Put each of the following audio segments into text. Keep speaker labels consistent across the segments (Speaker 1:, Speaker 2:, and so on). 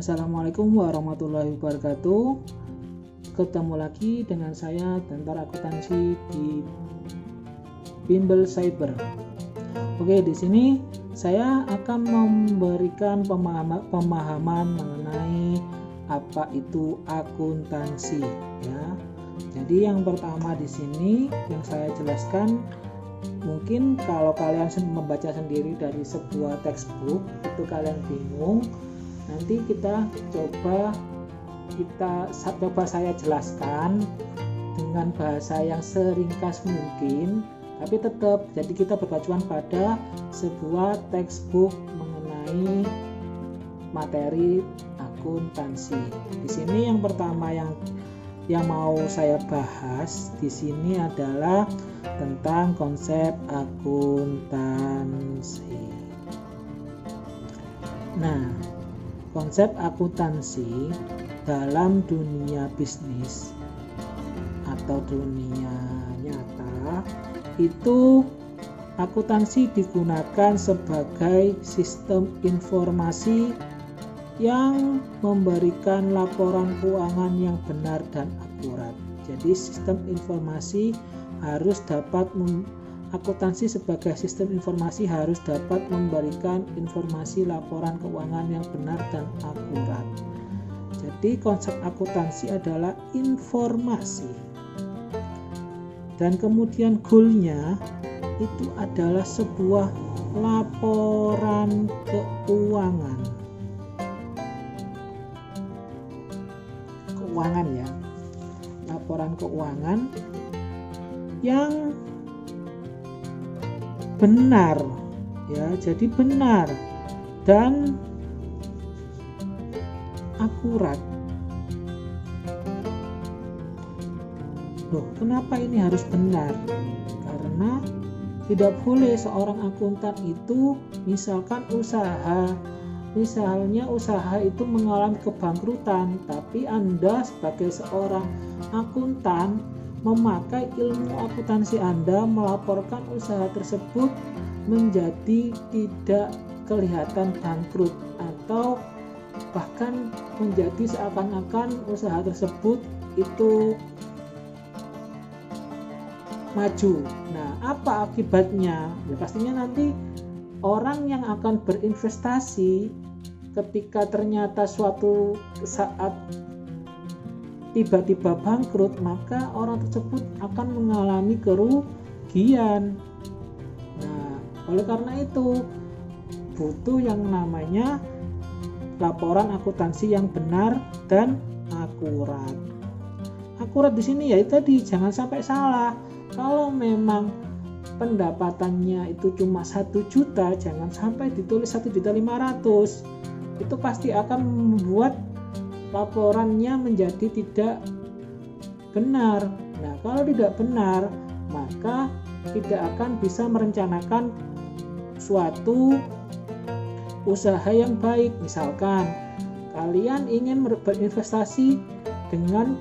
Speaker 1: Assalamualaikum warahmatullahi wabarakatuh. Ketemu lagi dengan saya Tentara Akuntansi di Bimbel Cyber. Oke, di sini saya akan memberikan pemahaman mengenai apa itu akuntansi ya. Jadi yang pertama di sini yang saya jelaskan, mungkin kalau kalian membaca sendiri dari sebuah textbook itu kalian bingung. Nanti kita coba saya jelaskan dengan bahasa yang seringkas mungkin, tapi tetap jadi kita berpacuan pada sebuah textbook mengenai materi akuntansi. Di sini yang pertama yang mau saya bahas di sini adalah tentang konsep akuntansi. Nah, konsep akuntansi dalam dunia bisnis atau dunia nyata itu akuntansi digunakan sebagai sistem informasi yang memberikan laporan keuangan yang benar dan akurat. Jadi sistem informasi harus dapat akuntansi sebagai sistem informasi harus dapat memberikan informasi laporan keuangan yang benar dan akurat. Jadi konsep akuntansi adalah informasi. Dan kemudian goalnya itu adalah sebuah laporan keuangan. Keuangan ya. Laporan keuangan yang benar ya, jadi benar dan akurat. Loh, kenapa ini harus benar? Karena tidak boleh seorang akuntan itu misalnya usaha itu mengalami kebangkrutan, tapi Anda sebagai seorang akuntan memakai ilmu akuntansi Anda melaporkan usaha tersebut menjadi tidak kelihatan bangkrut atau bahkan menjadi seakan-akan usaha tersebut itu maju. Nah, apa akibatnya? Ya, pastinya nanti orang yang akan berinvestasi ketika ternyata suatu saat tiba-tiba bangkrut, maka orang tersebut akan mengalami kerugian. Nah, oleh karena itu butuh yang namanya laporan akuntansi yang benar dan akurat. Akurat di sini ya tadi jangan sampai salah. Kalau memang pendapatannya itu cuma 1 juta, jangan sampai ditulis 1.500.000. Itu pasti akan membuat laporannya menjadi tidak benar. Nah, kalau tidak benar, maka tidak akan bisa merencanakan suatu usaha yang baik. Misalkan kalian ingin berinvestasi dengan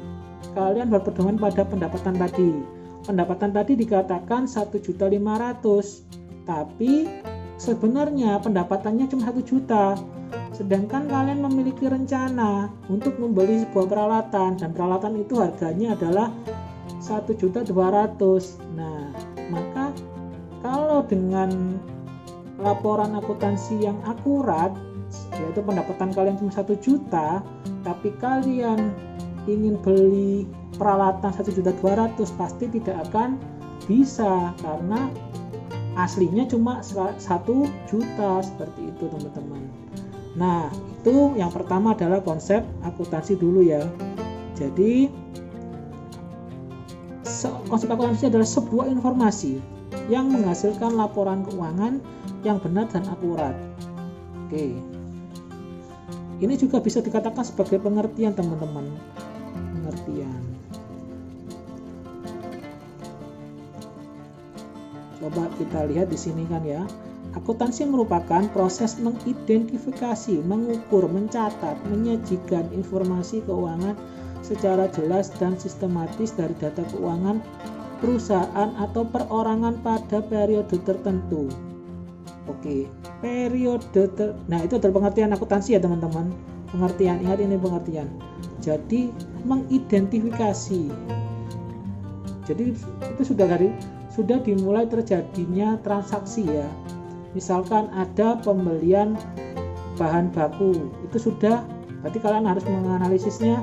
Speaker 1: kalian berpedoman pada pendapatan tadi. Pendapatan tadi dikatakan 1.500.000, tapi sebenarnya pendapatannya cuma 1 juta. Sedangkan kalian memiliki rencana untuk membeli sebuah peralatan dan peralatan itu harganya adalah 1.200.000. Nah, maka kalau dengan laporan akuntansi yang akurat, yaitu pendapatan kalian cuma 1 juta, tapi kalian ingin beli peralatan 1.200.000, pasti tidak akan bisa karena aslinya cuma 1 juta. Seperti itu teman-teman. Nah, itu yang pertama adalah konsep akuntansi dulu ya. Jadi konsep akuntansi adalah sebuah informasi yang menghasilkan laporan keuangan yang benar dan akurat. Oke. Ini juga bisa dikatakan sebagai pengertian teman-teman. Pengertian. Coba kita lihat di sini kan ya. Akuntansi merupakan proses mengidentifikasi, mengukur, mencatat, menyajikan informasi keuangan secara jelas dan sistematis dari data keuangan perusahaan atau perorangan pada periode tertentu. Oke, periode nah itu adalah pengertian akuntansi ya teman-teman. pengertian, ingat ini pengertian. Jadi mengidentifikasi. Jadi itu sudah dimulai terjadinya transaksi ya. Misalkan ada pembelian bahan baku, itu sudah, berarti kalian harus menganalisisnya.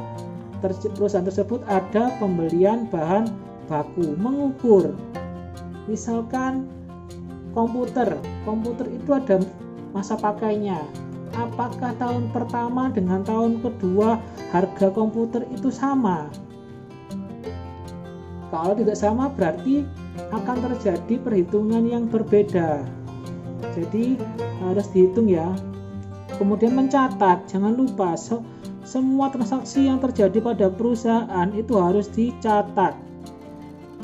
Speaker 1: Perusahaan tersebut ada pembelian bahan baku, mengukur. Misalkan komputer itu ada masa pakainya. Apakah tahun pertama dengan tahun kedua harga komputer itu sama? Kalau tidak sama berarti akan terjadi perhitungan yang berbeda. Jadi harus dihitung ya. Kemudian mencatat, jangan lupa semua transaksi yang terjadi pada perusahaan itu harus dicatat.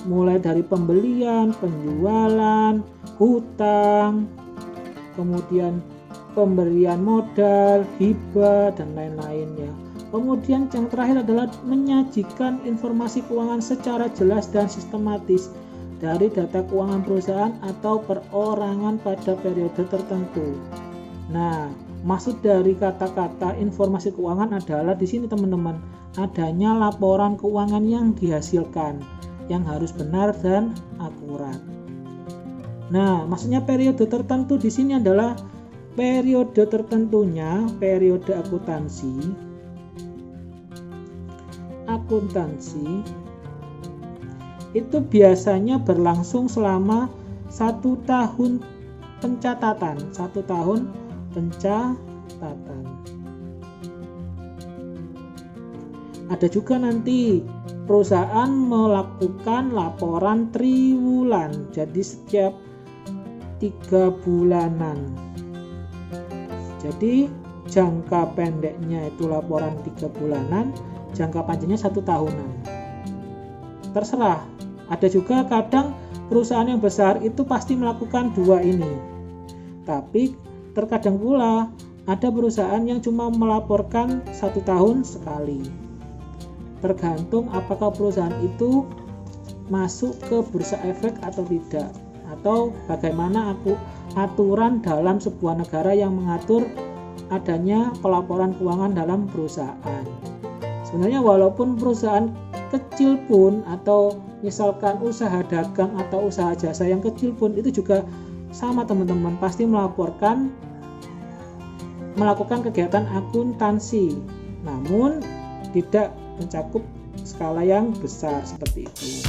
Speaker 1: Mulai dari pembelian, penjualan, hutang, kemudian pemberian modal, hibah, dan lain-lainnya. Kemudian yang terakhir adalah menyajikan informasi keuangan secara jelas dan sistematis dari data keuangan perusahaan atau perorangan pada periode tertentu. Nah, maksud dari kata-kata informasi keuangan adalah di sini teman-teman, adanya laporan keuangan yang dihasilkan yang harus benar dan akurat. Nah, maksudnya periode tertentu di sini adalah periode tertentunya, periode akuntansi itu biasanya berlangsung selama 1 tahun pencatatan. Ada juga nanti perusahaan melakukan laporan triwulan, jadi setiap 3 bulanan. Jadi jangka pendeknya itu laporan 3 bulanan, jangka panjangnya 1 tahunan. Terserah. Ada juga kadang perusahaan yang besar itu pasti melakukan 2 ini. Tapi terkadang pula ada perusahaan yang cuma melaporkan 1 tahun sekali. Tergantung apakah perusahaan itu masuk ke bursa efek atau tidak, atau bagaimana aturan dalam sebuah negara yang mengatur adanya pelaporan keuangan dalam perusahaan. Sebenarnya walaupun perusahaan kecil pun, atau misalkan usaha dagang atau usaha jasa yang kecil pun, itu juga sama teman-teman, pasti melakukan kegiatan akuntansi, namun tidak mencakup skala yang besar seperti itu.